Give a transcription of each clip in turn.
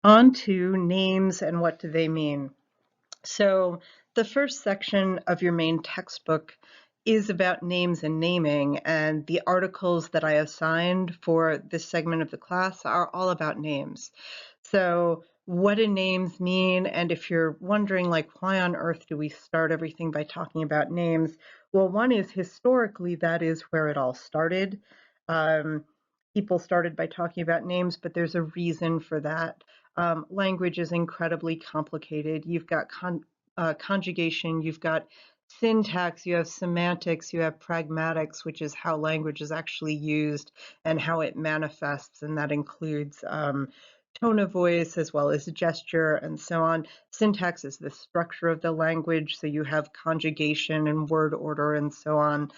On to names and what do they mean. So the first section of your main textbook is about names and naming, and the articles that I assigned for this segment of the class are all about names. So what do names mean? And if you're wondering, like, why on earth do we start everything by talking about names? Well, one is historically, that is where it all started. People started by talking about names, but there's a reason for that. Language is incredibly complicated. You've got conjugation, you've got syntax, you have semantics, you have pragmatics, which is how language is actually used and how it manifests, and that includes tone of voice as well as gesture and so on. Syntax is the structure of the language, so you have conjugation and word order and so on.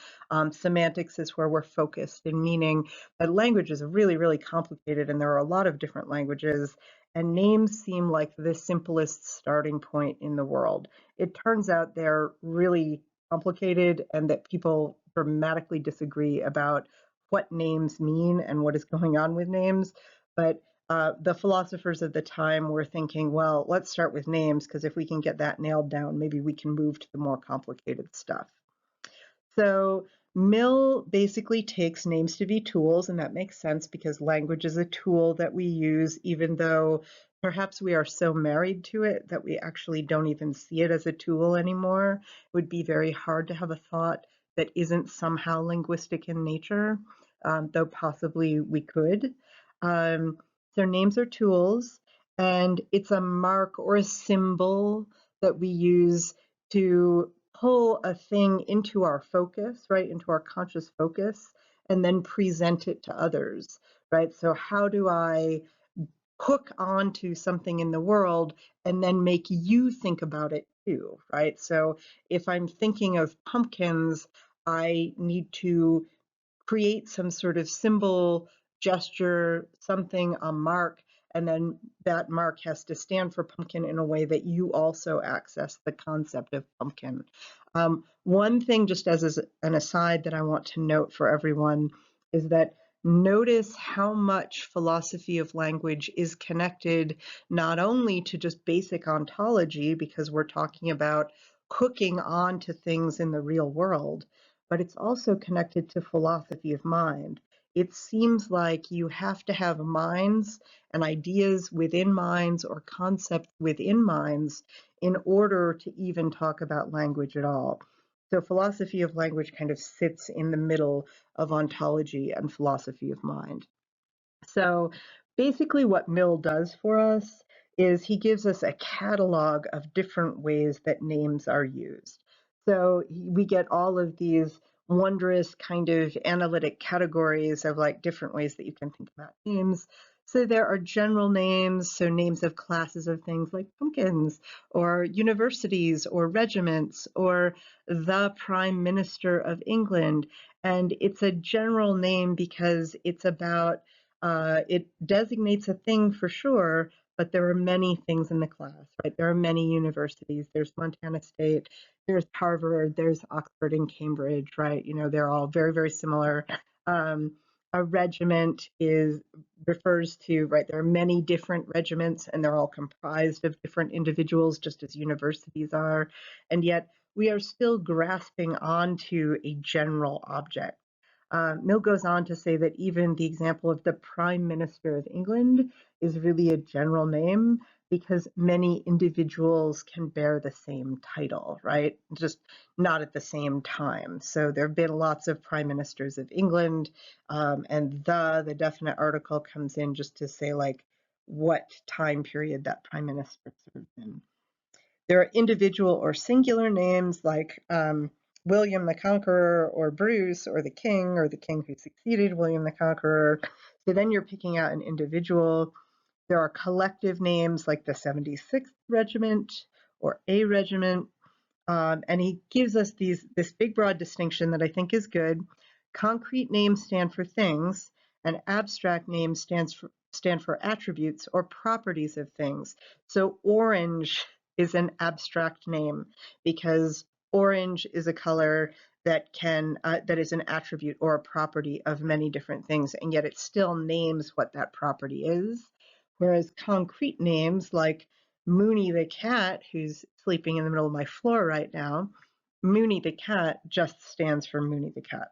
Semantics is where we're focused in meaning, but language is really, really complicated, and there are a lot of different languages, and names seem like the simplest starting point in the world. It turns out they're really complicated and that people dramatically disagree about what names mean and what is going on with names, but the philosophers of the time were thinking, well, let's start with names, because if we can get that nailed down, maybe we can move to the more complicated stuff. So Mill basically takes names to be tools, and that makes sense because language is a tool that we use, even though perhaps we are so married to it that we actually don't even see it as a tool anymore. It would be very hard to have a thought that isn't somehow linguistic in nature, though possibly we could. So names are tools, and it's a mark or a symbol that we use to pull a thing into our focus, right, into our conscious focus, and then present it to others, right? So how do I hook onto something in the world and then make you think about it too, right? So if I'm thinking of pumpkins, I need to create some sort of symbol, gesture, something, a mark, and then that mark has to stand for pumpkin in a way that you also access the concept of pumpkin. One thing, just as an aside, that I want to note for everyone is that notice how much philosophy of language is connected not only to just basic ontology, because we're talking about hooking on to things in the real world, but it's also connected to philosophy of mind. It seems like you have to have minds and ideas within minds or concepts within minds in order to even talk about language at all. So philosophy of language kind of sits in the middle of ontology and philosophy of mind. So basically what Mill does for us is he gives us a catalog of different ways that names are used. So we get all of these wondrous kind of analytic categories of like different ways that you can think about names. So there are general names, so names of classes of things like pumpkins, or universities, or regiments, or the Prime Minister of England. And it's a general name because it's about it designates a thing for sure, but there are many things in the class, right? There are many universities. There's Montana State, there's Harvard, there's Oxford and Cambridge, right? You know, they're all very, very similar. A regiment refers to, right, there are many different regiments and they're all comprised of different individuals, just as universities are. And yet we are still grasping onto a general object. Mill goes on to say that even the example of the Prime Minister of England is really a general name because many individuals can bear the same title, right? Just not at the same time. So there have been lots of Prime Ministers of England, and the definite article comes in just to say like what time period that Prime Minister served in. There are individual or singular names like William the Conqueror or Bruce or the King who succeeded William the Conqueror. So then you're picking out an individual. There are collective names like the 76th Regiment or A Regiment. And he gives us this big broad distinction that I think is good. Concrete names stand for things, and abstract names stand for attributes or properties of things. So orange is an abstract name because orange is a color that is an attribute or a property of many different things, and yet it still names what that property is. Whereas concrete names like Mooney the cat, who's sleeping in the middle of my floor right now, Mooney the cat just stands for Mooney the cat.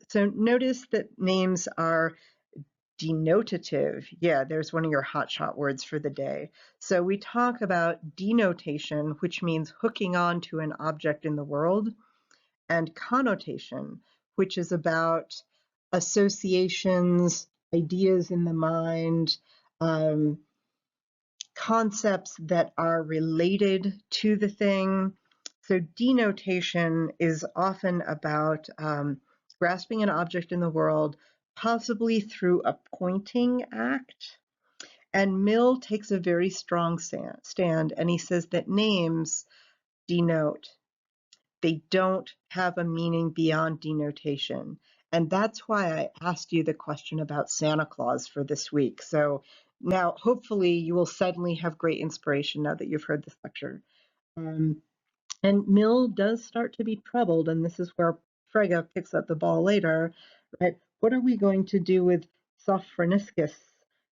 So notice that names are denotative. Yeah, there's one of your hotshot words for the day. So we talk about denotation, which means hooking on to an object in the world, and connotation, which is about associations, ideas in the mind, concepts that are related to the thing. So denotation is often about grasping an object in the world, possibly through a pointing act. And Mill takes a very strong stand, and he says that names denote. They don't have a meaning beyond denotation. And that's why I asked you the question about Santa Claus for this week. So now hopefully you will suddenly have great inspiration now that you've heard this lecture. And Mill does start to be troubled, and this is where Frege picks up the ball later, right? What are we going to do with Sophroniscus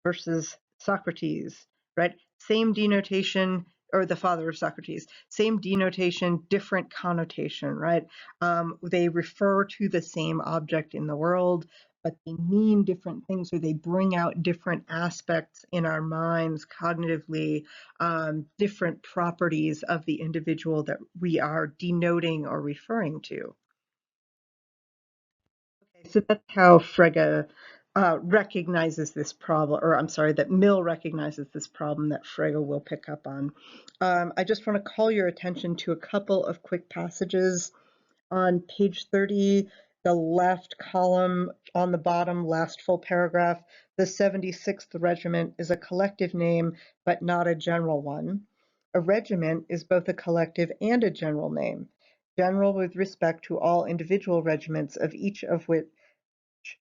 versus Socrates, right? Same denotation, or the father of Socrates, same denotation, different connotation, right? They refer to the same object in the world, but they mean different things, or they bring out different aspects in our minds cognitively, different properties of the individual that we are denoting or referring to. Okay, so that's how Frege recognizes this problem, or I'm sorry, that Mill recognizes this problem that Frege will pick up on. I just want to call your attention to a couple of quick passages. On page 30, the left column on the bottom, last full paragraph, the 76th Regiment is a collective name, but not a general one. A regiment is both a collective and a general name, general with respect to all individual regiments, of each of which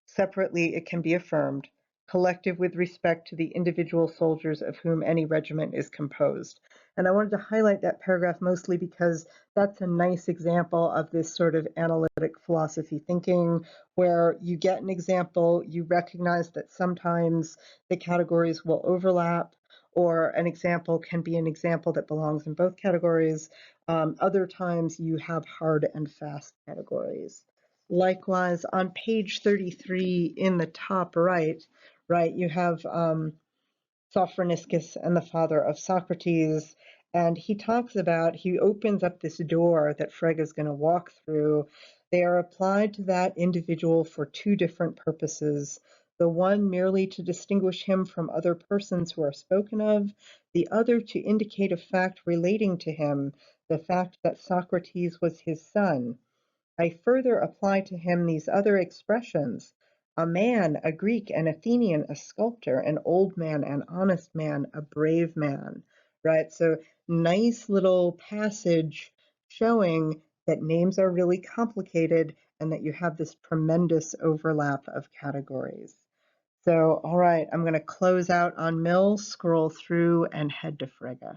separately it can be affirmed, collective with respect to the individual soldiers of whom any regiment is composed. And I wanted to highlight that paragraph mostly because that's a nice example of this sort of analytic philosophy thinking, where you get an example, you recognize that sometimes the categories will overlap, or an example can be an example that belongs in both categories. Other times you have hard and fast categories. Likewise, on page 33 in the top right, you have Sophroniscus and the father of Socrates, and he talks about, he opens up this door that Frege is going to walk through. They are applied to that individual for two different purposes. The one merely to distinguish him from other persons who are spoken of, the other to indicate a fact relating to him, the fact that Socrates was his son. I further apply to him these other expressions: a man, a Greek, an Athenian, a sculptor, an old man, an honest man, a brave man, right? So nice little passage showing that names are really complicated and that you have this tremendous overlap of categories. So, all right, I'm going to close out on Mill, scroll through, and head to Frege.